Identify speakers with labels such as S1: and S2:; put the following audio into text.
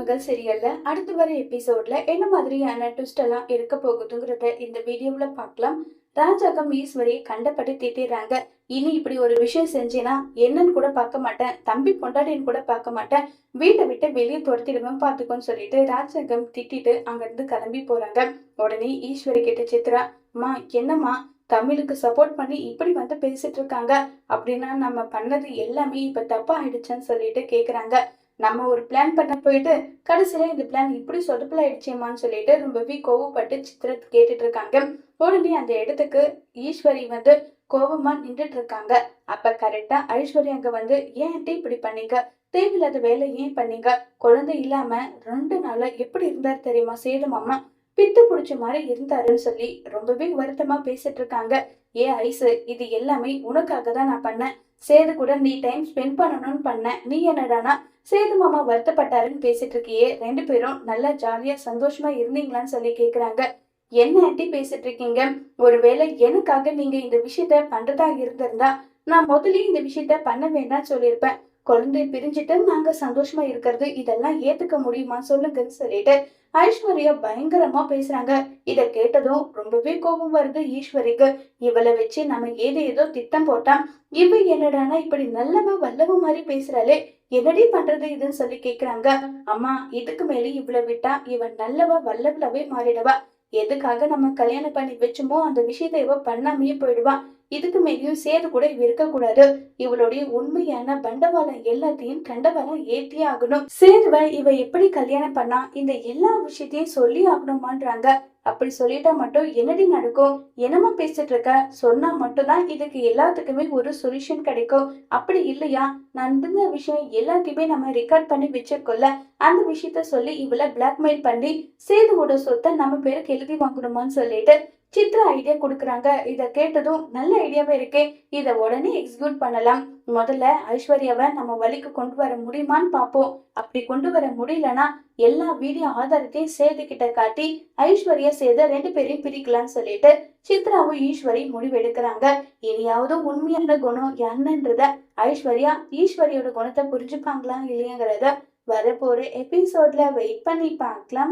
S1: மகள் சீரியல்ல அடுத்து வர எபிசோட்ல என்ன மாதிரியான ட்விஸ்ட் எல்லாம் இருக்க போகுதுங்கிறத இந்த வீடியோல பார்க்கலாம். ராஜாக்கம் ஈஸ்வரி கண்டபடி திட்டிடுறாங்க. இனி இப்படி ஒரு விஷயம் செஞ்சேனா என்னன்னு கூட பார்க்க மாட்டேன், தம்பி பொண்டாட்டின்னு கூட பார்க்க மாட்டேன், வீட்டை விட்டு வெளியே துரத்திடுவேன் பார்த்துக்கோன்னு சொல்லிட்டு ராஜாக்கம் திட்டிட்டு அங்கிருந்து கிளம்பி போறாங்க. உடனே ஈஸ்வரி கிட்ட சித்ரா, அம்மா என்னம்மா தமிழுக்கு சப்போர்ட் பண்ணி இப்படி வந்து பேசிட்டு இருக்காங்க, அப்படின்னா நம்ம பண்ணது எல்லாமே இப்ப தப்பா ஆயிடுச்சுன்னு சொல்லிட்டு கேக்குறாங்க. நம்ம ஒரு பிளான் பண்ண போயிட்டு கடைசியில இந்த பிளான் இப்படி சொதப்பல் ஆயிடுச்சேமான்னு சொல்லிட்டு ரொம்பவே கோவப்பட்டு சித்திர கேட்டுட்டு இருக்காங்க. உடனே அந்த இடத்துக்கு ஈஸ்வரி வந்து கோபமா நின்றுட்டு இருக்காங்க. அப்ப கரெக்டா ஐஸ்வர்யா அங்க வந்து, ஏன் ஆண்டி இப்படி பண்ணீங்க, தேவையில்லாத வேலை ஏன் பண்ணீங்க, குழந்தை இல்லாம 2 நாளா எப்படி இருந்தாரு தெரியுமா சேது மாமா, பித்து புடிச்ச மாதிரி இருந்தாருன்னு சொல்லி ரொம்பவே வருத்தமா பேசிட்டு இருக்காங்க. ஏன் ஐசு, இது எல்லாமே உனக்காக தான் நான் பண்ணேன், சேது கூட நீ டைம் ஸ்பெண்ட் பண்ணணும்னு பண்ண, நீ என்னடானா சேது மாமா வருத்தப்பட்டாருன்னு பேசிட்டு இருக்கியே, 2 பேரும் நல்லா ஜாலியா சந்தோஷமா இருந்தீங்களான்னு சொல்லி கேக்குறாங்க. என்ன ஆண்டி பேசிட்டு இருக்கீங்க, ஒருவேளை எனக்காக நீங்க இந்த விஷயத்த பண்றதா இருந்திருந்தா நான் முதல்லயே இந்த விஷயத்த பண்ண வேண்டாம்னு சொல்லியிருப்பேன். குழந்தை பிரிஞ்சுட்டு நாங்க சந்தோஷமா இருக்கிறது இதெல்லாம் ஏத்துக்க முடியுமா சொல்லுங்கன்னு சொல்லிட்டு ஐஸ்வர்யா பயங்கரமா பேசுறாங்க. இத கேட்டதும் ரொம்பவே கோபம் வருது ஈஸ்வரிக்கு. இவளை வச்சு நம்ம ஏதோ திட்டம் போட்டா இவ என்னடானா இப்படி நல்லவ வல்லவ மாதிரி பேசுறாளே, என்னடி பண்றது இதுன்னு சொல்லி கேக்குறாங்க. அம்மா, இதுக்கு மேல இவளை விட்டா இவன் நல்லவ வல்லவளாவே மாறிடுவா, எதுக்காக நம்ம கல்யாணம் பண்ணி வச்சோமோ அந்த விஷயத்த இவ பண்ணாமையே போயிடுவா, இதுக்கு மேலேயும் சேது கூட இவ இருக்க கூடாது, இவளுடைய உண்மையான பண்டவாளம் எல்லாத்தையும் தண்டவாளம் ஏத்தியே ஆகணும், சேதுவை இவ எப்படி கல்யாணம் பண்ணா இந்த எல்லா விஷயத்தையும் சொல்லி ஆகணுமான்றாங்க. அப்படி சொல்லிட்டா மட்டும் என்னடி நடக்கும், என்னமா பேசிட்டு இருக்க, சொன்னா மட்டும்தான் இதுக்கு எல்லாத்துக்குமே ஒரு சொல்யூஷன் கிடைக்கும், அப்படி இல்லையா நான் இருந்த விஷயம் எல்லாத்தையுமே நம்ம ரெக்கார்ட் பண்ணி வச்சிருக்கோம்ல, அந்த விஷயத்த சொல்லி இவளை பிளாக்மெயில் பண்ணி சேதுவோட சொத்தை நம்ம பேருக்கு எழுதி வாங்கணுமான்னு சொல்லிட்டு சித்ரா ஐடியா கொடுக்குறாங்க. இத கேட்டதும் நல்ல ஐடியாவே இருக்கே, இத உடனே எக்ஸிக்யூட் பண்ணலாம், முதல்ல ஐஸ்வர்யாவை நம்ம வழிக்கு கொண்டு வர முடியுமான்னு பார்ப்போம், அப்படி கொண்டு வர முடியலன்னா எல்லா வீடியோ ஆதாரத்தையும் சேது கிட்ட காட்டி ஐஸ்வர்யா சேத 2 பேரையும் பிரிக்கலாம்னு சொல்லிட்டு சித்ராவும் ஈஸ்வரி முடிவெடுக்கிறாங்க. இனியாவது உண்மையான குணம் என்னன்றத ஐஸ்வர்யா ஈஸ்வரியோட குணத்தை புரிஞ்சுப்பாங்களா இல்லையாங்கிறத வரப்போற எபிசோட்ல வெயிட் பண்ணி பார்க்கலாம்.